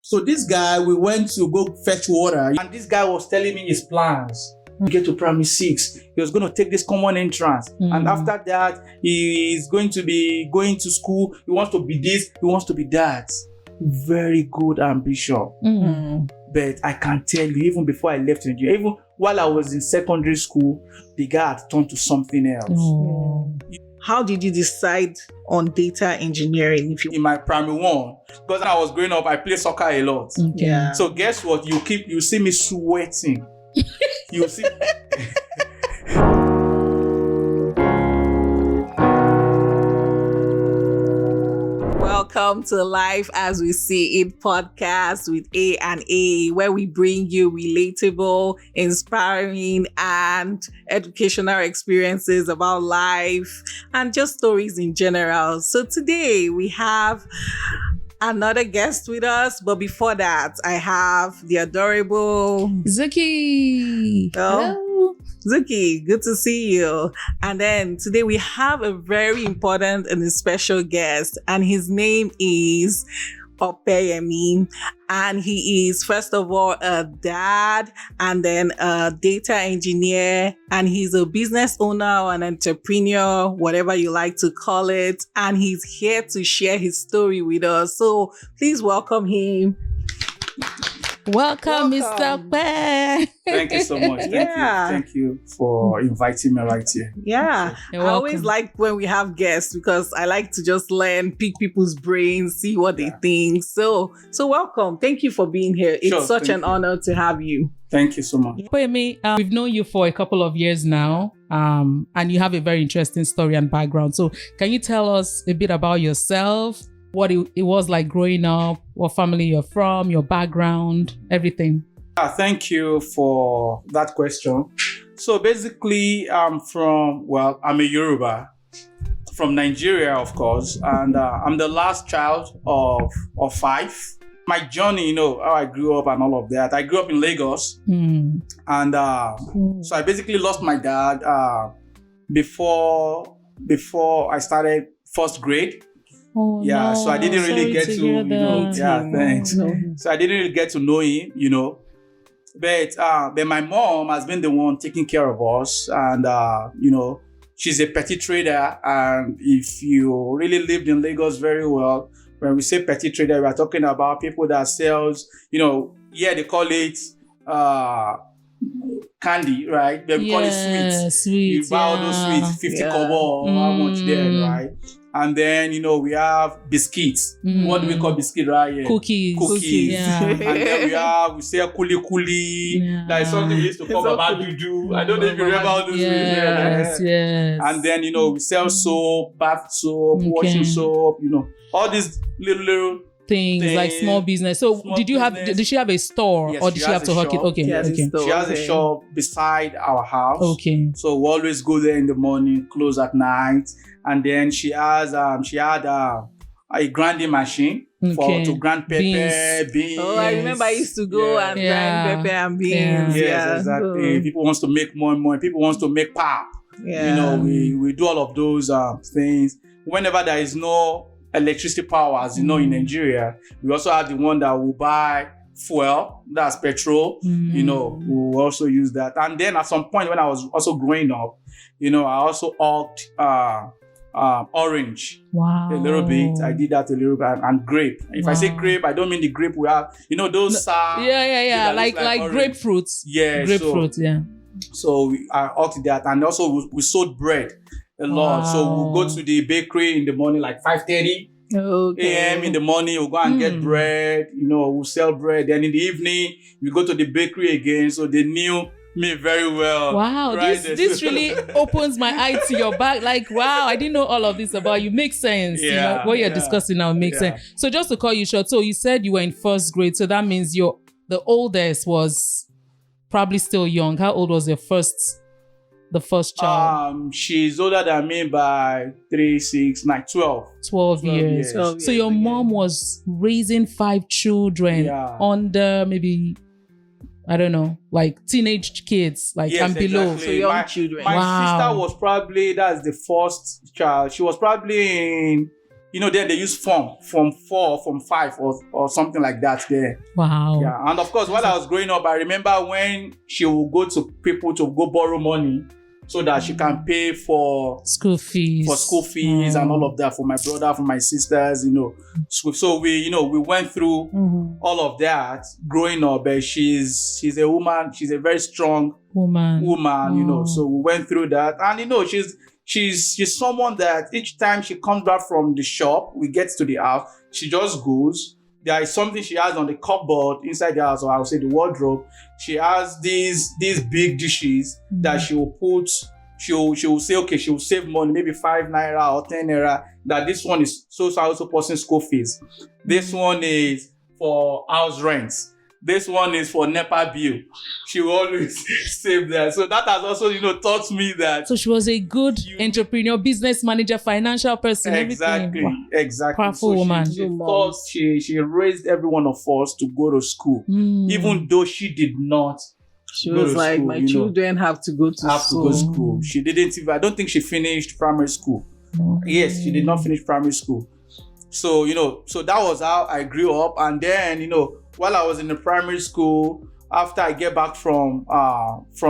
So this guy, we went to go fetch water, and this guy was telling me his plans. We get to primary 6, he was going to take this common entrance. And after that, he is going to be going to school. He wants to be this, he wants to be that. Very good ambition. But I can tell you, even before I left Nigeria, even while I was in secondary school, the guy had turned to something else. How did you decide on data engineering? In my primary 1, because when I was growing up, I played soccer a lot. Yeah. So guess what? You see me sweating. You see. Welcome to Life as We See It podcast with A and A, where we bring you relatable, inspiring, and educational experiences about life and just stories in general. So today we have another guest with us, but before that, I have the adorable Zuki. Hello. Zuki, good to see you. And then today we have a very important and a special guest, and his name is Opeyemi. And he is, first of all, a dad and then a data engineer. And he's a business owner or an entrepreneur, whatever you like to call it. And he's here to share his story with us. So please welcome him. Welcome, Mr. Pe. Thank you so much. Thank you for inviting me right here. Yeah. I always like when we have guests because I like to just learn, pick people's brains, see what they think. So welcome. Thank you for being here. It's such an honor to have you. Thank you so much. Opeyemi, we've known you for a couple of years now, and you have a very interesting story and background. So can you tell us a bit about yourself? What it was like growing up, what family you're from, your background, everything. Thank you for that question. So basically, I'm a Yoruba, from Nigeria, of course, and I'm the last child of 5. My journey, how I grew up and all of that. I grew up in Lagos, and so I basically lost my dad before I started first grade. Oh, yeah, no. So I didn't really get to, thanks. No. So I didn't really get to know him, But my mom has been the one taking care of us, and she's a petty trader. And if you really lived in Lagos very well, when we say petty trader, we are talking about people that sells, they call it candy, right? They call it sweets. Sweets. You buy all those sweets, 50 kobo, how much there, right? And then, we have biscuits. What do we call biscuit right here? Cookies. Yeah. And then we sell kuli. Yeah. That is something we used to call about juju. I don't know if you remember all those things. Yes. And then, we sell soap, bath soap, washing soap, all these little things like small business. So did she have a store? Yes, or did she have to hook it? Okay. She has a shop beside our house. Okay. So we always go there in the morning, close at night. And then she had a grinding machine to grind pepper, beans. Oh, I remember I used to go and grind pepper and beans. Yes, exactly. People wants to make more and more. People wants to make pap. Yeah. We do all of those things. Whenever there is no electricity power, as in Nigeria, we also have the one that will buy fuel, that's petrol. We will also use that. And then at some point when I was also growing up, I also hawked orange. Wow. A little bit. I did that a little bit. And grape. If I say grape, I don't mean the grape we have. Those like grapefruits. Yeah. Grapefruit, So I hawked that. And also we sold bread a lot. So we'll go to the bakery in the morning, like 5:30 a.m. in the morning. We'll go and get bread. We'll sell bread. Then in the evening, we go to the bakery again. So they knew me very well. Wow, right? This really opens my eye to your back. Like, wow, I didn't know all of this about you. Makes sense. What you're discussing now makes sense. So just to call you short, so you said you were in first grade. So that means the oldest was probably still young. How old was the first child? She's older than me by 3, 6, 9, 12. 12 years. 12 so your mom was raising 5 children under maybe, I don't know, like teenage kids, and below. Exactly. So young children. My sister was probably, that's the first child. She was probably then they use from 4, from 5 or something like that there. Wow. Yeah. And of course, while I was growing up, I remember when she would go to people to go borrow money so that she can pay for school fees. And all of that for my brother, for my sisters, So we went through all of that growing up. But she's a woman. She's a very strong woman. So we went through that, and she's someone that each time she comes back from the shop, we get to the house, she just goes. There is something she has on the cupboard inside the house, or I would say the wardrobe. She has these big dishes that she will put. She will say, okay, she will save money, maybe 5 naira or 10 naira. That this one is so person school fees. This one is for house rents. This one is for NEPA bill. She will always save that. So that has also, taught me that. So she was a good entrepreneur, business manager, financial person, exactly, everything. Wow. Exactly. Powerful woman. She raised every one of us to go to school, even though she did not. She was like, school, my children have to go to school. She didn't even, I don't think she finished primary school. Yes, she did not finish primary school. So, so that was how I grew up. And then, while I was in the primary school, after I get back from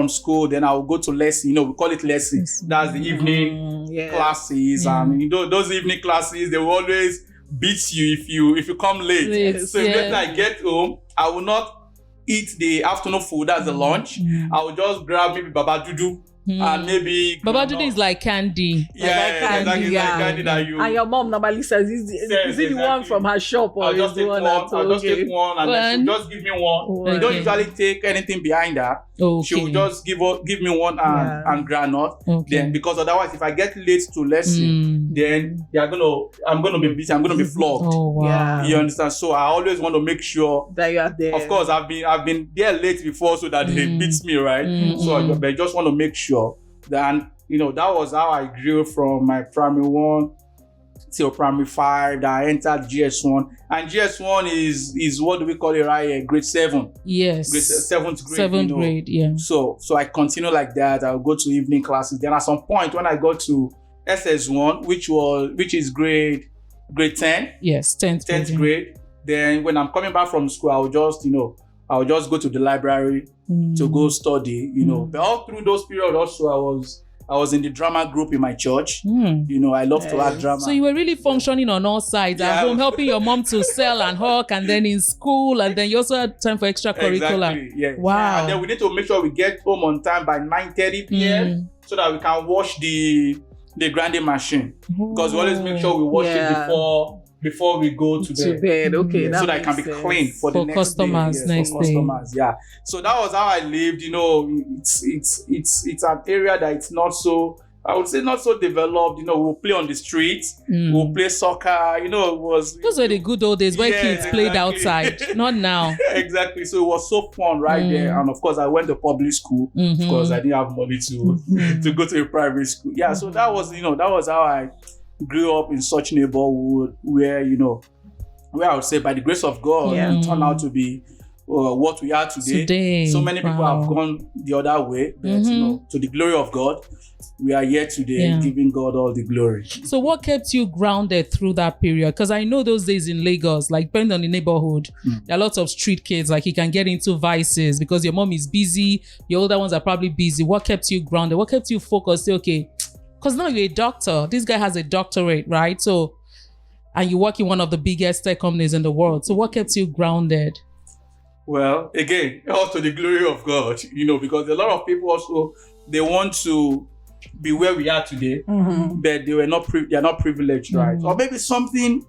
school, then I will go to lesson. We call it lesson. That's the evening classes. And those evening classes, they will always beat you if you come late. So if I get home, I will not eat the afternoon food, that's the lunch. I will just grab maybe baba dudu and maybe baba dudu is like candy. Candy that you. And your mom normally says, is it the one from her shop or I'll just take one? I'll just take one, and then she'll just give me one. You don't usually take anything behind her. She will just give me one and granite. Then because otherwise, if I get late to lesson, then I'm gonna be busy. I'm gonna be flogged. Oh wow! You understand? So I always want to make sure that you are there. Of course, I've been there late before, so that they beat me, right? So I just want to make sure that that was how I grew from my primary 1 till primary 5. That I entered GS1, and GS1 is what do we call it, right? Grade 7. Yes. Grade 7th grade. 7th grade, yeah. So I continue like that. I'll go to evening classes. Then at some point when I got to SS1, which is grade 10. Yes, 10th grade. Then when I'm coming back from school, I'll just go to the library to go study, But all through those periods also, I was in the drama group in my church. I love to act drama. So you were really functioning on all sides. At home, helping your mom to sell and hawk, and then in school, and then you also had time for extracurricular. Exactly, yes. Wow. And then we need to make sure we get home on time by 9:30 p.m. so that we can wash the grinding machine. Because we always make sure we wash it before we go to bed. Okay, so that it can be clean for the next customers. Day. Yes, for customers, yeah. So that was how I lived. It's an area that it's not so, I would say, not so developed. We'll play on the streets. We'll play soccer. It was. Those were the good old days where kids played outside. Not now. Exactly. So it was so fun right there. And of course, I went to public school because I didn't have money to go to a private school. Yeah. So that was how I grew up in such neighborhood where I would say by the grace of God we turned out to be what we are today. So many people have gone the other way, but to the glory of God, we are here today giving God all the glory. So what kept you grounded through that period? Because I know those days in Lagos, like depending on the neighborhood, there are lots of street kids, like you can get into vices because your mom is busy, your older ones are probably busy. What kept you grounded? What kept you focused? Say, okay, because now you're a doctor. This guy has a doctorate, right? So, and you work in one of the biggest tech companies in the world. So what kept you grounded? Well, again, all to the glory of God, because a lot of people also, they want to be where we are today, but they are not privileged, right? Or maybe something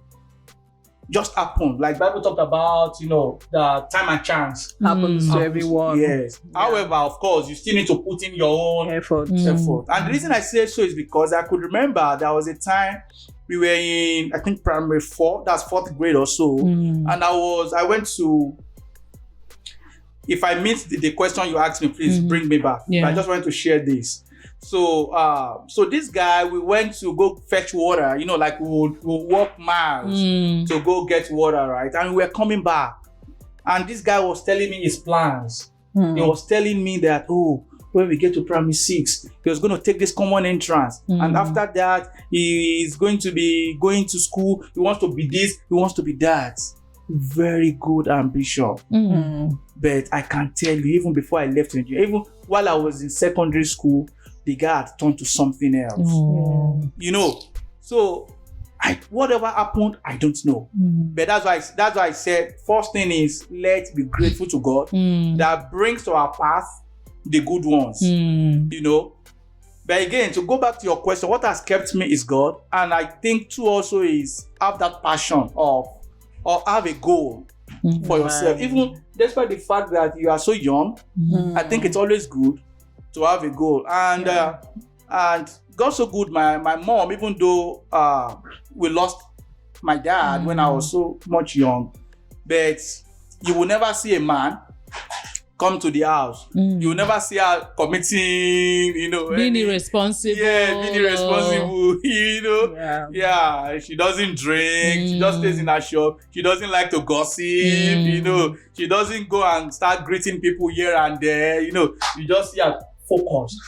just happened. Like Bible talked about, the time and chance happens to everyone. Yes. Yeah. However, of course, you still need to put in your own effort. And the reason I say so is because I could remember there was a time we were in, I think, primary 4, that's 4th grade or so. And I went to, if I missed the question you asked me, please bring me back. I just wanted to share this. So this guy, we went to go fetch water, like we'll walk miles to go get water, right? And we were coming back. And this guy was telling me his plans. He was telling me that, when we get to primary 6, he was going to take this common entrance. And after that, he is going to be going to school. He wants to be this, he wants to be that. Very good ambition. But I can tell you, even before I left Nigeria, even while I was in secondary school, the guy had turned to something else. You know, so whatever happened, I don't know. But that's why I said, first thing is, let's be grateful to God that brings to our path the good ones. You know. But again, to go back to your question, what has kept me is God. And I think too also is have that passion or have a goal for yourself. Even despite the fact that you are so young, I think it's always good to have a goal. And God's so good. My mom, even though we lost my dad when I was so much young, but you will never see a man come to the house. You will never see her committing, being irresponsible. Yeah, being irresponsible, Yeah, she doesn't drink. She just stays in her shop. She doesn't like to gossip, She doesn't go and start greeting people here and there, You just see her focus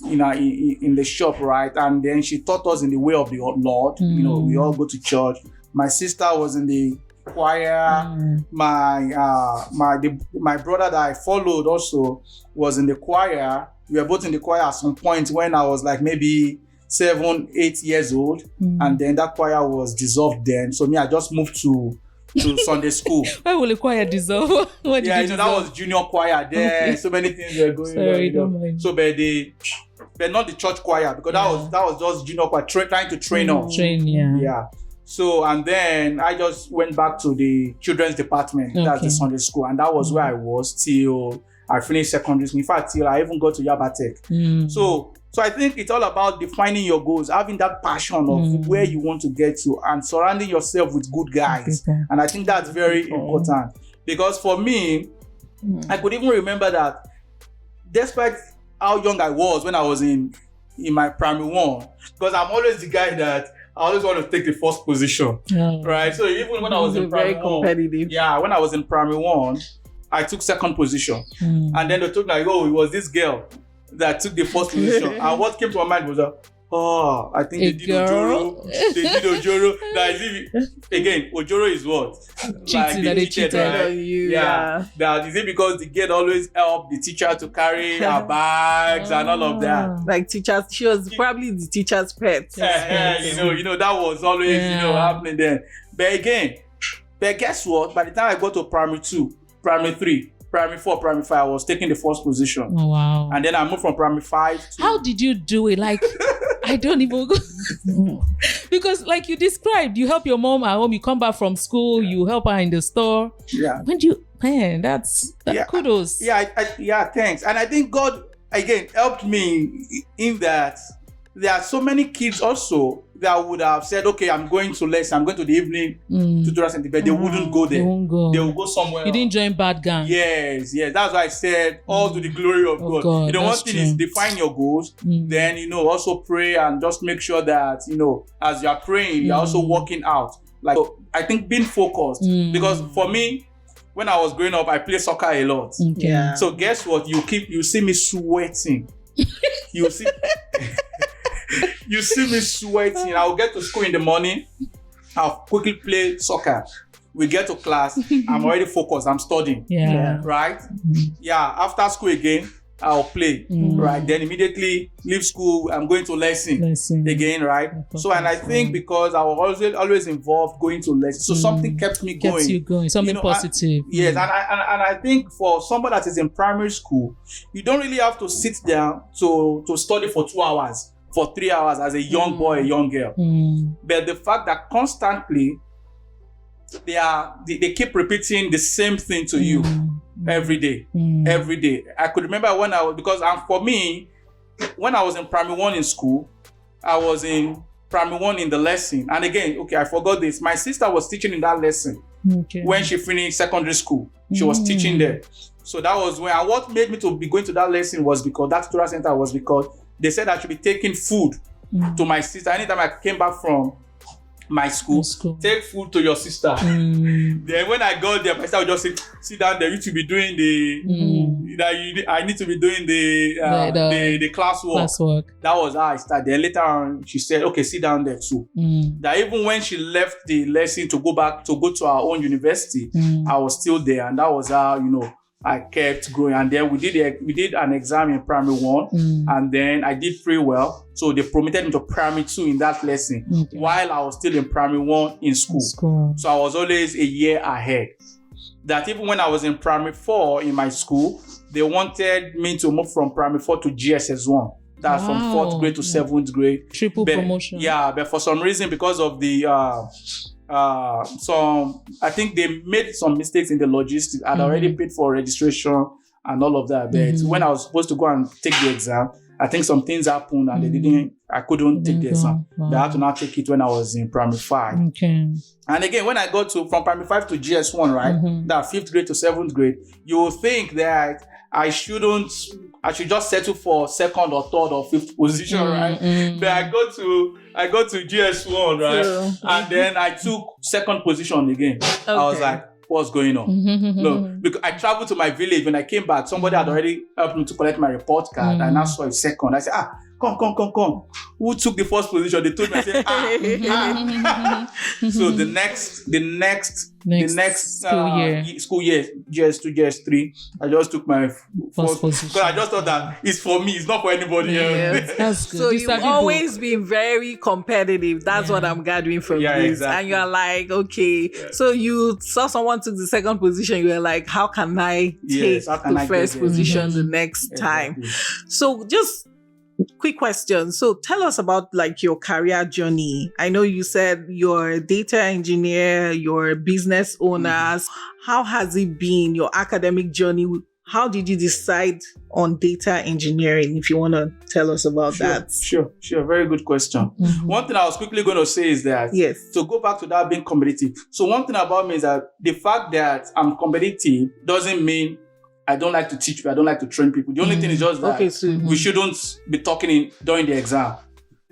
in the shop, right? And then she taught us in the way of the Lord. We all go to church. My sister was in the choir. My brother that I followed also was in the choir. We were both in the choir at some point when I was like maybe 7-8 years old, and then that choir was dissolved then. So me, I just moved to Sunday school. Why will the choir dissolve? That was junior choir there. Okay. So many things were going on. So but not the church choir, because that was just junior choir trying to train us. Yeah. So, and then I just went back to the children's department. That's the Sunday school. And that was where I was till I finished secondary school. In fact, till I even got to Yabatek. So I think it's all about defining your goals, having that passion of where you want to get to, and surrounding yourself with good guys. And I think that's very important. Because for me, I could even remember that despite how young I was when I was in my primary 1, because I'm always the guy that I always want to take the first position, right? So even when I was in primary 1, when I was in primary 1, I took second position, and then they told me like, it was this girl that took the first position, and what came to my mind was I think they did Ojoro. Again, Ojoro is what? Cheating, they cheated on you. That is it because the girl always helped the teacher to carry her bags and all of that. Like teachers, she was probably the teacher's pet. That was always happening then. But guess what? By the time I got to primary 2, primary 3, primary 4, primary 5, I was taking the first position. Oh, wow. And then I moved from primary 5 to... How did you do it? Like, I don't even go... Because like you described, you help your mom at home, you come back from school, you help her in the store. Yeah. When do you... Man, that's kudos. Yeah, thanks. And I think God, again, helped me in that there are so many kids also that would have said, okay, I'm going to lesson, I'm going to the evening tutorial center, but they wouldn't go there. They will go somewhere else. You didn't join bad gang. Yes. That's why I said all to the glory of God. One thing is define your goals, then, also pray and just make sure that, as you are praying, you're also working out. Like, I think being focused, because for me, when I was growing up, I played soccer a lot. Okay. Yeah. So guess what? You see me sweating. You see me sweating. I'll get to school in the morning. I'll quickly play soccer. We get to class. I'm already focused. I'm studying. Yeah. Right? Yeah. After school again, I'll play. Right? Then immediately leave school. I'm going to lesson again. Right? So, and I think because I was always involved going to lesson, so something kept me going. Kept you going. Something positive. Yes. And I think for somebody that is in primary school, you don't really have to sit down to study for 2 hours. For 3 hours as a young boy, a young girl. But the fact that constantly they keep repeating the same thing to you every day. I could remember for me, when I was in primary 1 in school, I was in primary 1 in the lesson. And again, I forgot this. My sister was teaching in that lesson when she finished secondary school. She was teaching there. So that was when, and what made me to be going to that lesson was because that tutorial center was because they said I should be taking food to my sister. Anytime I came back from my school, take food to your sister. Then when I got there, my sister would just say, sit down there, you should be doing I need to be doing the classwork. That was how I started. Then later on, she said, okay, sit down there too. That even when she left the lesson to go to our own university, I was still there. And that was how, I kept growing. And then we did an exam in primary 1, and then I did pretty well. So they promoted me to primary 2 in that lesson while I was still in primary 1 in school. So I was always a year ahead. That even when I was in primary 4 in my school, they wanted me to move from primary 4 to GSS 1. That's from 4th grade to 7th grade. Triple promotion. Yeah, but for some reason, because of the I think they made some mistakes in the logistics. I'd already paid for registration and all of that. But when I was supposed to go and take the exam, I think some things happened and I couldn't take the exam. Wow. I had to now take it when I was in primary 5. Okay. And again, when I got from primary 5 to GS1, right, that 5th grade to 7th grade, you will think that I should just settle for 2nd or 3rd or 5th position, right? But I got to GS1, right? And then I took 2nd position again. Okay. I was like, what's going on? No, because I traveled to my village. When I came back, somebody had already helped me to collect my report card, and I saw a 2nd. I said, come. Who took the 1st position? They told me, I said, So the next school year, GS2, GS3, I just took my 1st position. Because I just thought that it's for me, it's not for anybody else. That's good. So you've always been very competitive. That's what I'm gathering from this. Exactly. And you're like, okay. So you saw someone took the 2nd position, you were like, how can I take the 1st position the next time? So just quick question. So tell us about like your career journey. I know you said you're a data engineer, you're a business owner. How has it been, your academic journey? How did you decide on data engineering? If you want to tell us about that. Sure. Very good question. One thing I was quickly going to say is that, to go back to that being competitive. So one thing about me is that the fact that I'm competitive doesn't mean I don't like to teach people. I don't like to train people. The only thing is just that we shouldn't be talking during the exam.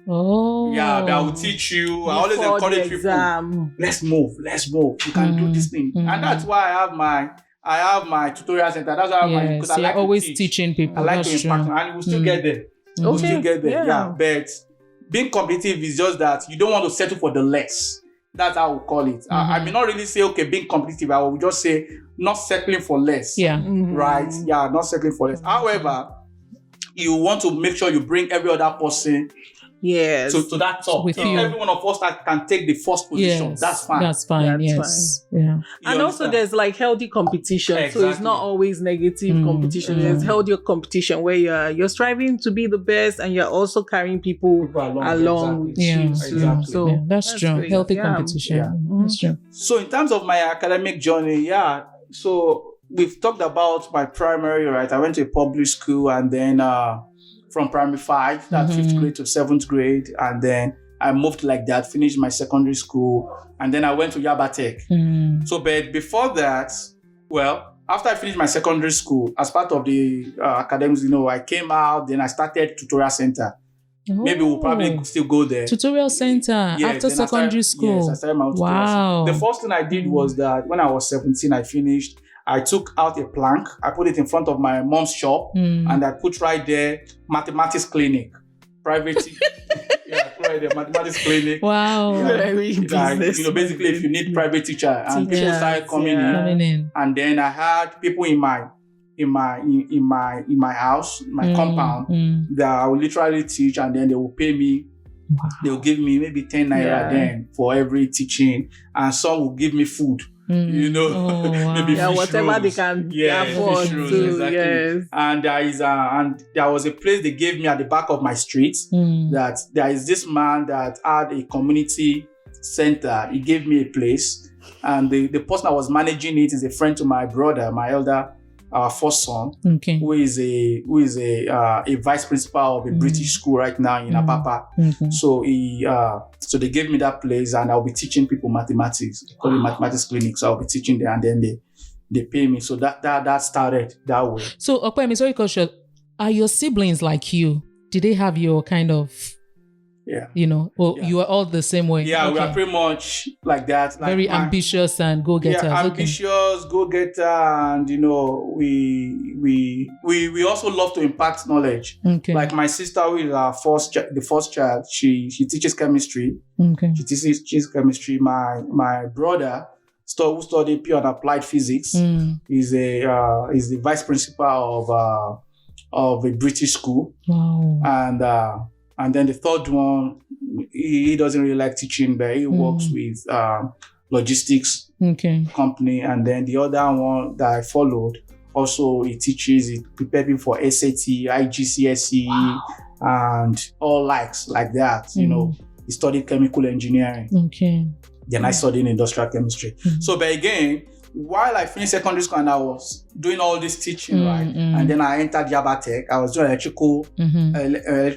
Oh. Yeah, but I will teach you. I always encourage people. Let's move. You can do this thing. And that's why I have my tutorial center. That's why because I like always to teach. Teaching people. I like to impact them, and we'll still get there. We'll still get there. Yeah. But being competitive is just that you don't want to settle for the less. That's how we call it. I may not really say, being competitive. I will just say, not settling for less. Yeah. Right? Yeah, not settling for less. However, you want to make sure you bring every other person to that top. If every one of us can take the 1st position, that's fine. That's fine. Yeah. And also there's like healthy competition. Exactly. So it's not always negative competition. There's healthy competition where you're striving to be the best and you're also carrying people along with you. Exactly. So that's true. Great. Healthy competition. Yeah. That's true. So in terms of my academic journey, so we've talked about my primary, right? I went to a public school and then from primary 5, that 5th grade to 7th grade. And then I moved like that, finished my secondary school. And then I went to Yaba Tech. So, but before that, after I finished my secondary school, as part of the academics, I came out, then I started tutorial center. Maybe we'll probably still go there. Tutorial center after secondary school. Yes, I started my tutorial center. The first thing I did was that when I was 17, I finished. I took out a plank, I put it in front of my mom's shop, and I put right there, mathematics clinic, private. Right there, mathematics clinic. Wow. Basically, if you need private teacher, and people started coming in, and then I had people in my house, my compound, that I will literally teach, and then they will pay me. Wow. They will give me maybe 10 naira then for every teaching, and some will give me food. Maybe whatever rolls. They can afford to. Exactly. Yes. And there was a place they gave me at the back of my street that there is this man that had a community center. He gave me a place, and the person that was managing it is a friend to my brother, my elder first son, who is a vice principal of a British school right now in Apapa. So they gave me that place, and I'll be teaching people mathematics. They call it mathematics clinic. So I'll be teaching there, and then they pay me. So that started that way. So Opeyemi, sorry, are your siblings like you? Did they have your kind of Yeah. You know, or Yeah. you are all the same way? Yeah, we Okay. are pretty much like that. Like Very ambitious and go-getters. Yeah, Okay. ambitious, go-getter, and we also love to impact knowledge. Okay. Like my sister, who is our the first child, she teaches chemistry. Okay. She teaches chemistry. My brother, who studied pure and applied physics, is the vice principal of a British school. Wow. And then the third one, he doesn't really like teaching, but he works with logistics company. And then the other one that I followed, also he teaches, he prepared me for SAT, IGCSE, and all likes like that. You know, he studied chemical engineering. Okay. Then I studied industrial chemistry. So, but again, while I finished secondary school and I was doing all this teaching, right, and then I entered Yaba Tech, I was doing electrical,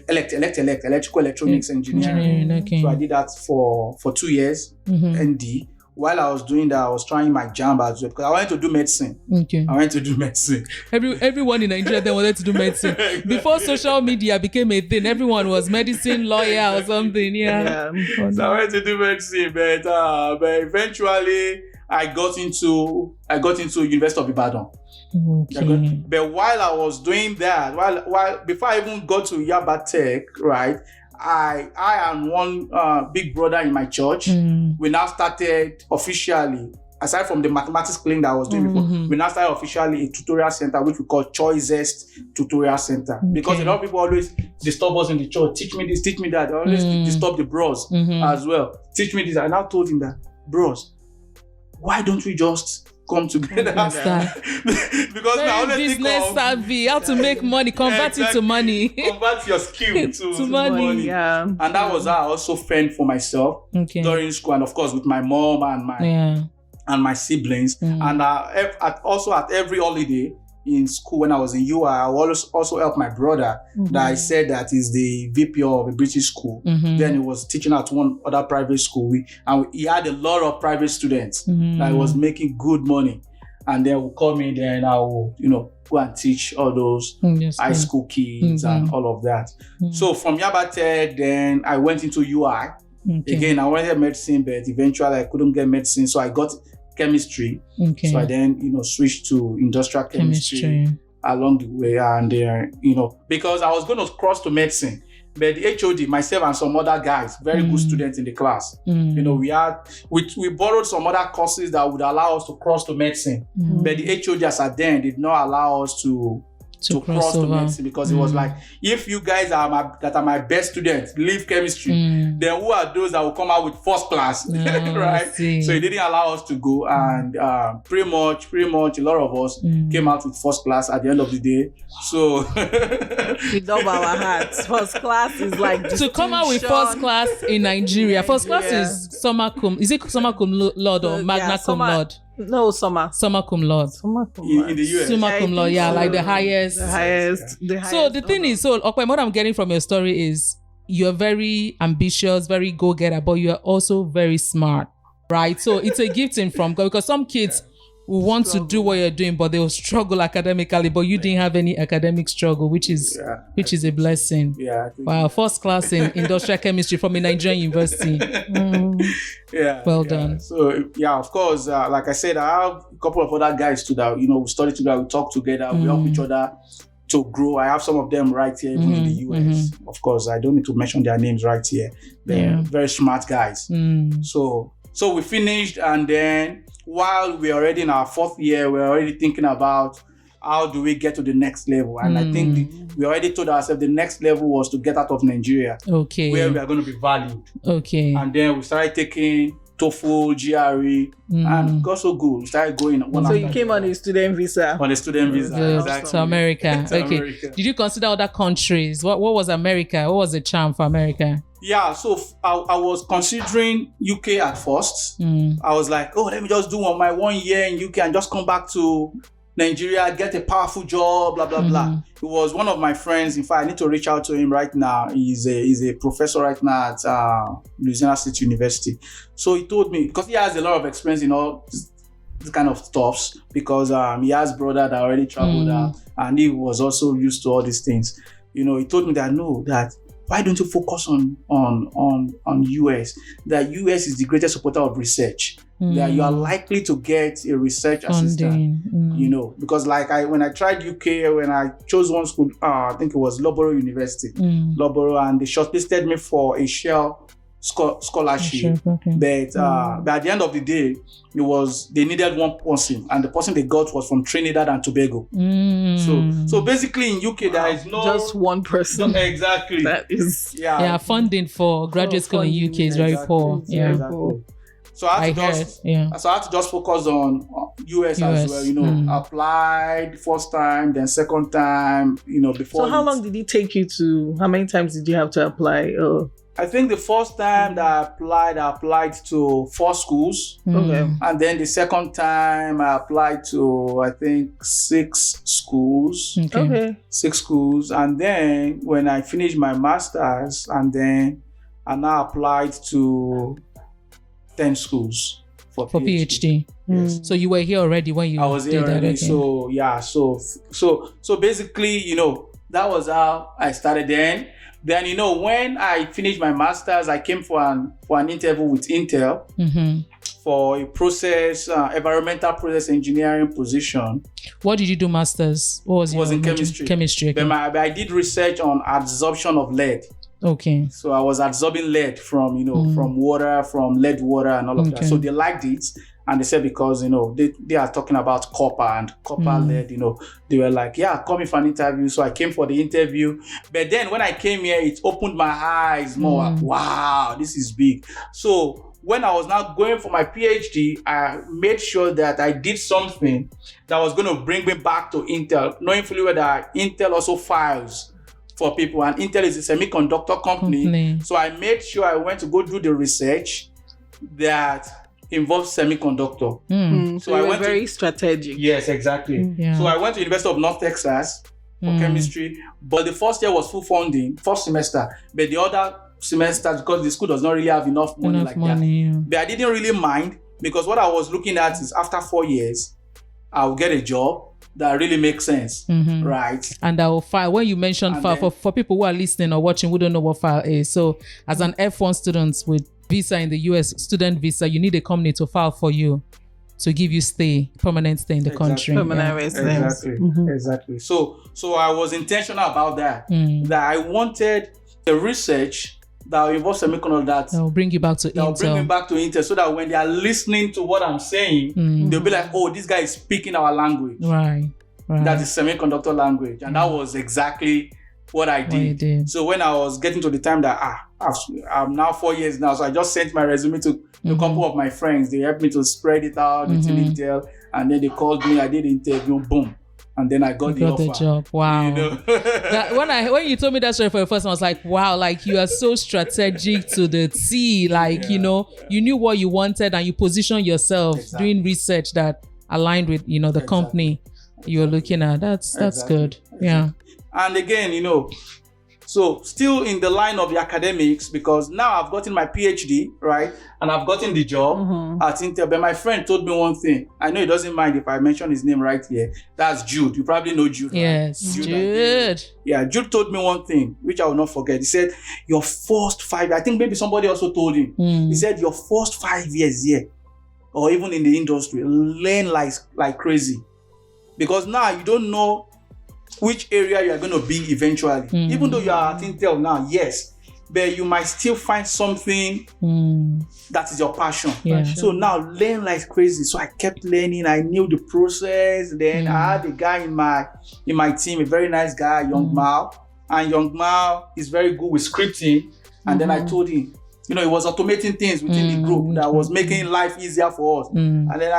electrical electronics engineering. Okay. So I did that for 2 years, ND. While I was doing that, I was trying my jam as well because I wanted to do medicine. Okay. I wanted to do medicine. Everyone in Nigeria then wanted to do medicine. Exactly. Before social media became a thing, everyone was medicine, lawyer, or something. Yeah. So I wanted to do medicine, but eventually I got into University of Ibadan. Okay. But while I was doing that, while before I even got to Yaba Tech, right, I and one big brother in my church, we now started officially, aside from the mathematics claim that I was doing before, we now started officially a tutorial center, which we call Choicest Tutorial Center. Because a lot of people always disturb us in the church. Teach me this, teach me that. They always disturb the bros as well. Teach me this. I now told him that, bros, why don't we just come together? Because now very business savvy, how to make money, convert it to money. Convert your skill to money. Yeah. And that was how I also fend for myself during school, and of course with my mom and my siblings. And also at every holiday in school when I was in UI, I also help my brother that I said that is the VP of a British school. Then he was teaching at one other private school. He had a lot of private students that was making good money. And then will call me, then I will, go and teach all those high school kids and all of that. So from Yaba Tech, then I went into UI. Again, I wanted medicine, but eventually I couldn't get medicine. So I got chemistry. So I then, switched to industrial chemistry along the way. And because I was going to cross to medicine, but the HOD, myself and some other guys, very good students in the class, we borrowed some other courses that would allow us to cross to medicine. But the HOD as at then did not allow us to cross to medicine, because it was like, if you guys are my best students leave chemistry, then who are those that will come out with first class? Right? So it didn't allow us to go, and pretty much a lot of us came out with first class at the end of the day. So we double our hearts. First class is like to come out with first class in Nigeria. First class is summa cum. Is it summa cum laude or magna cum laude? No, summa cum laude. In the US. Summa cum laude, like the highest. The highest. So the thing is, Opeyemi, what I'm getting from your story is you're very ambitious, very go-getter, but you're also very smart, right? So it's a gifting from God, because some kids will want to do what you're doing, but they will struggle academically, but you didn't have any academic struggle, which is a blessing. Yeah. Wow, first class in industrial chemistry from a Nigerian university. Well done. So of course, like I said, I have a couple of other guys too that, we study together, we talk together, we help each other to grow. I have some of them right here, even in the US. Of course, I don't need to mention their names right here. They're very smart guys. So we finished, and then while we're already in our 4th year, we're already thinking about how do we get to the next level. And I think we already told ourselves the next level was to get out of Nigeria, where we are going to be valued. And then we started taking TOEFL, GRE, and got so good. We started going. So you came on a student visa. On a student visa, exactly. To America. America. Did you consider other countries? What was America? What was the charm for America? Yeah, so I was considering UK at first. I was like, let me just do my 1 year in UK and just come back to Nigeria, get a powerful job, blah, blah, blah. It was one of my friends. In fact, I need to reach out to him right now. He's a professor right now at Louisiana State University. So he told me, because he has a lot of experience in all this kind of stuffs, because he has brother that already traveled out, and he was also used to all these things. He told me that why don't you focus on US? That US is the greatest supporter of research. That you are likely to get a research assistant, because when I tried UK, when I chose one school, I think it was Loughborough University, Loughborough, and they shortlisted me for a Shell scholarship. Okay. But at the end of the day, they needed one person, and the person they got was from Trinidad and Tobago. So basically in UK there is no just one person. Exactly. That is funding for graduate school in UK is very poor. Yeah. Exactly. So I had to just focus on US as well. Applied first time, then second time, before. So how long did it take you how many times did you have to apply? I think the first time that I applied to 4 schools. Okay. And then the second time I applied to, I think, 6 schools. Okay. 6 schools. And then when I finished my master's, and then I now applied to 10 schools for PhD. Yes. So you were here already when you I was here already. So yeah, so basically, that was how I started then. Then when I finished my master's, I came for an interview with Intel for a environmental process engineering position. What did you do masters? What was in chemistry. Chemistry. Okay. But I did research on adsorption of lead. Okay. So I was absorbing lead from from water, from lead water and all of that. So they liked it, and they said because they are talking about copper and copper lead. They were like, yeah, come in for an interview. So I came for the interview. But then when I came here, it opened my eyes more. Wow, this is big. So when I was now going for my PhD, I made sure that I did something that was going to bring me back to Intel, knowing fully well that Intel also files for people, and Intel is a semiconductor company. So I made sure I went to go do the research that involves semiconductor. So I went very strategic. Yes, exactly. So I went to University of North Texas for chemistry, but the first year was full funding, first semester, but the other semesters, because the school does not really have enough money that. But I didn't really mind, because what I was looking at is after 4 years, I'll get a job that really makes sense, right? And I will file. When you mentioned file, for people who are listening or watching who don't know what file is, so as an F1 student with visa in the US, student visa, you need a company to file for you to give you permanent stay in the country. Permanent residence. Exactly. So I was intentional about that. That I wanted the research that will involve semiconductor that will bring you back to Intel. That will bring me back to Intel, so that when they are listening to what I'm saying, they'll be like, oh, this guy is speaking our language. Right. That is semiconductor language. And that was exactly what I did. So when I was getting to the time that I'm now 4 years now, so I just sent my resume to a couple of my friends. They helped me to spread it out within Intel, and then they called me. I did the interview, boom. And then I got the offer. The job. Wow. When you told me that story for the first time, I was like, wow, like you are so strategic to the T. Like, you knew what you wanted and you positioned yourself doing research that aligned with, the company you're looking at. That's good. Yeah. And again, so still in the line of the academics, because now I've gotten my PhD, right? And I've gotten the job at Intel. But my friend told me one thing. I know he doesn't mind if I mention his name right here. That's Jude. You probably know Jude. Yes, right? Jude. Yeah, Jude told me one thing, which I will not forget. He said, your first 5, I think maybe somebody also told him. He said, your first 5 years here, or even in the industry, learn like crazy. Because now you don't know which area you are going to be eventually. Even though you are at Intel now, yes, but you might still find something that is your passion. So now learn like crazy. So I kept learning. I knew the process. Then I had a guy in my team, a very nice guy, Young Mao. And Young Mao is very good with scripting. And then I told him, he was automating things within the group that was making life easier for us. And then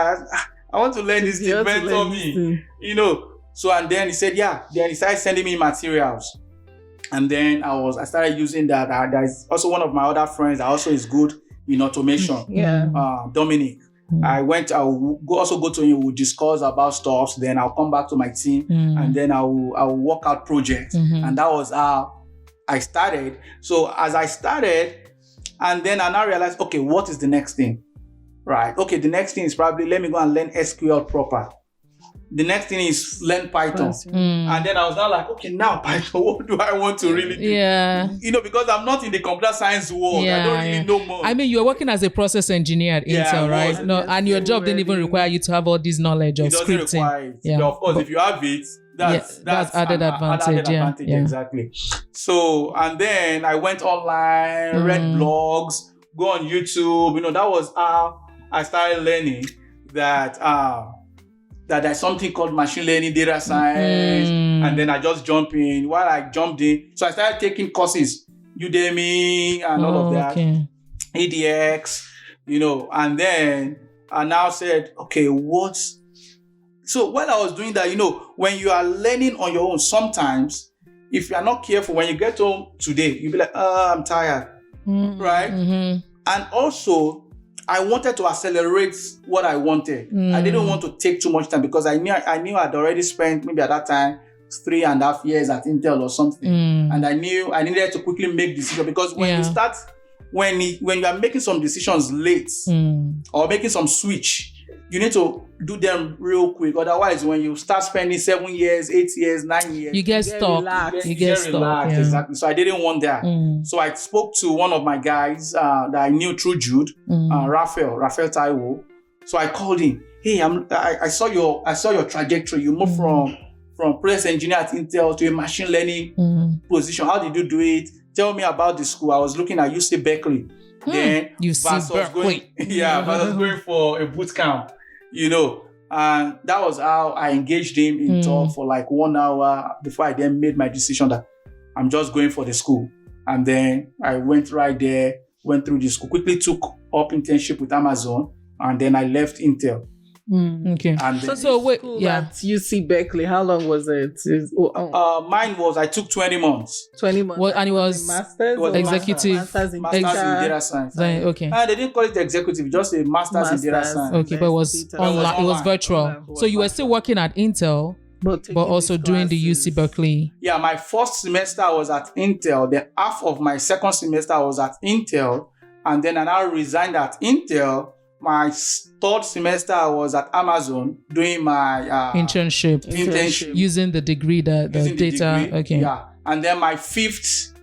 I want to learn this thing, mentor me, So, and then he said, yeah. Then he started sending me materials. And then I started using that. There's also one of my other friends that also is good in automation. Dominic. I will also go to him. We'll discuss about stuff. Then I'll come back to my team. And then I will work out projects. And that was how I started. So as I started, and then I now realized, okay, what is the next thing? Right. Okay, the next thing is probably, let me go and learn SQL proper. The next thing is learn Python. And then I was now like, okay, now Python, what do I want to really do? Yeah. Because I'm not in the computer science world. I don't really know more. I mean, you're working as a process engineer at Intel, right? No, and your job didn't even require you to have all this knowledge of it doesn't scripting. Require it. Yeah. Of course, if you have it, that's added advantage. Yeah. Exactly. So, and then I went online, read blogs, go on YouTube. That was how I started learning that there's something called machine learning, data science, and then I just jump in. While I jumped in, so I started taking courses, Udemy and all of that, EDX, and then I now said, okay, so while I was doing that, when you are learning on your own, sometimes if you are not careful, when you get home today, you'll be like, I'm tired, right? And also, I wanted to accelerate what I wanted. I didn't want to take too much time because I knew I'd already spent maybe at that time 3.5 years at Intel or something, and I knew I needed to quickly make decisions because when you start, when you are making some decisions late or making some switch, you need to do them real quick. Otherwise, when you start spending 7 years, 8 years, 9 years, you get stuck. You get stuck. Relaxed, exactly. So I didn't want that. So I spoke to one of my guys that I knew through Jude, Raphael Taiwo. So I called him. Hey, I saw your trajectory. You moved from process engineer at Intel to a machine learning position. How did you do it? Tell me about the school. I was looking at UC Berkeley. Then UC Berkeley. Versus going for a boot camp. And that was how I engaged him in talk for like 1 hour before I then made my decision that I'm just going for the school. And then I went right there, went through the school, quickly took up internship with Amazon, and then I left Intel. Okay. And then, so wait, at UC Berkeley, how long was it? Mine was, I took 20 months. 20 months. Well, and it was executive. Master's in data science. Okay. They didn't call it executive, just a master's in data science. Okay, but it was online. It was virtual. So you were still working at Intel, but also doing the UC Berkeley. Yeah, my first semester I was at Intel. Then half of my second semester I was at Intel, and then I now resigned at Intel. My third semester I was at Amazon doing my internship using the degree, the data. Degree, okay. Yeah, and then my fifth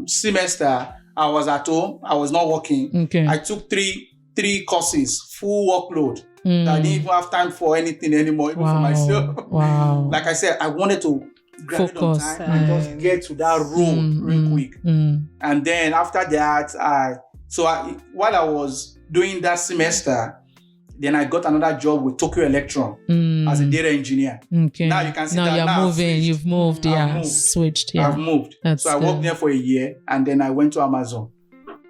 semester I was at home. I was not working. Okay. I took three courses, full workload. I didn't even have time for anything anymore, even for myself. Wow. Like I said, I wanted to grab it on time and just get to that room real quick. And then after that, while I was doing that semester, then I got another job with Tokyo Electron as a data engineer. Okay. Now you can see that you're moving. You've moved. Switched. Yeah. I've moved. So I worked there for a year, and then I went to Amazon.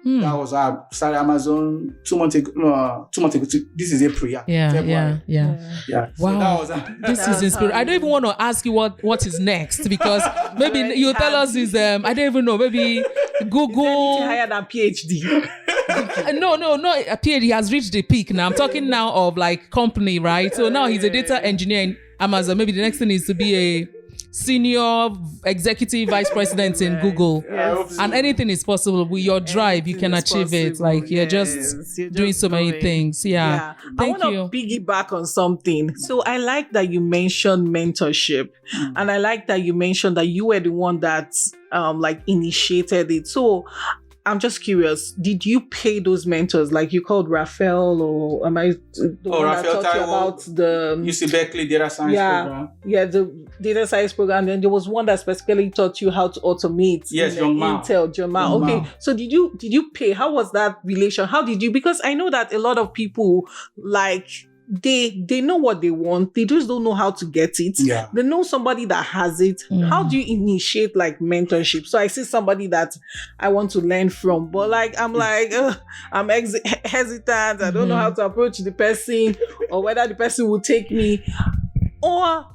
That was I started Amazon 2 months ago. This is April. Yeah. Wow. So this is inspiring. I don't even want to ask you what is next because maybe you tell us is I don't even know. Maybe Google higher than PhD. No, a PhD. He has reached the peak now. I'm talking now of like company, right? So now he's a data engineer in Amazon. Maybe the next thing is to be a senior executive vice president in Google. Yes. And anything is possible with your drive. You can achieve it. Like you're just doing so many things. Yeah. Thank you. I want to piggyback on something. So I like that you mentioned mentorship, and I like that you mentioned that you were the one that initiated it. So I'm just curious, did you pay those mentors? Like you called Raphael, or am I the one that taught you about the UC Berkeley data science program? Yeah, the data science program. And there was one that specifically taught you how to automate. Yes, Intel, Jamal. Okay, so did you pay? How was that relation? How did you? Because I know that a lot of people they know what they want. They just don't know how to get it. Yeah. They know somebody that has it. How do you initiate mentorship? So I see somebody that I want to learn from, but I'm hesitant. I don't know how to approach the person or whether the person will take me. Or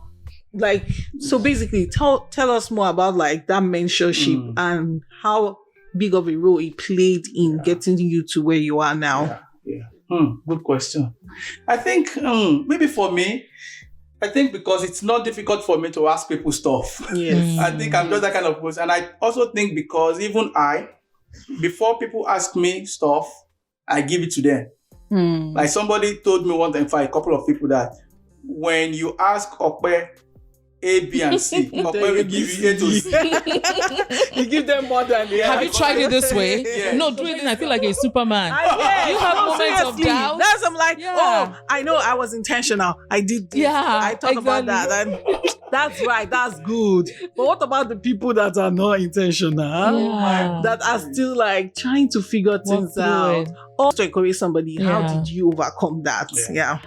so basically tell us more about that mentorship and how big of a role it played in getting you to where you are now. Yeah. Good question. I think maybe for me, because it's not difficult for me to ask people stuff. Yes. I think I'm just that kind of person. And I also think because even before people ask me stuff, I give it to them. Like somebody told me one time, for a couple of people, that when you ask Ope A, B, and C, Ope will give you A to C. You give them more than they Have you tried it this way? Yes. No, do it. I feel like a Superman. Yeah, You have moments of seriously. doubt. That's I'm like, Yeah. oh, I know I was intentional. I did this. Yeah, I thought about that. And that's right. That's good. But what about the people that are not intentional? Yeah. That are still like trying to figure things through out. it. Or to encourage somebody, how Yeah. did you overcome that? Yeah.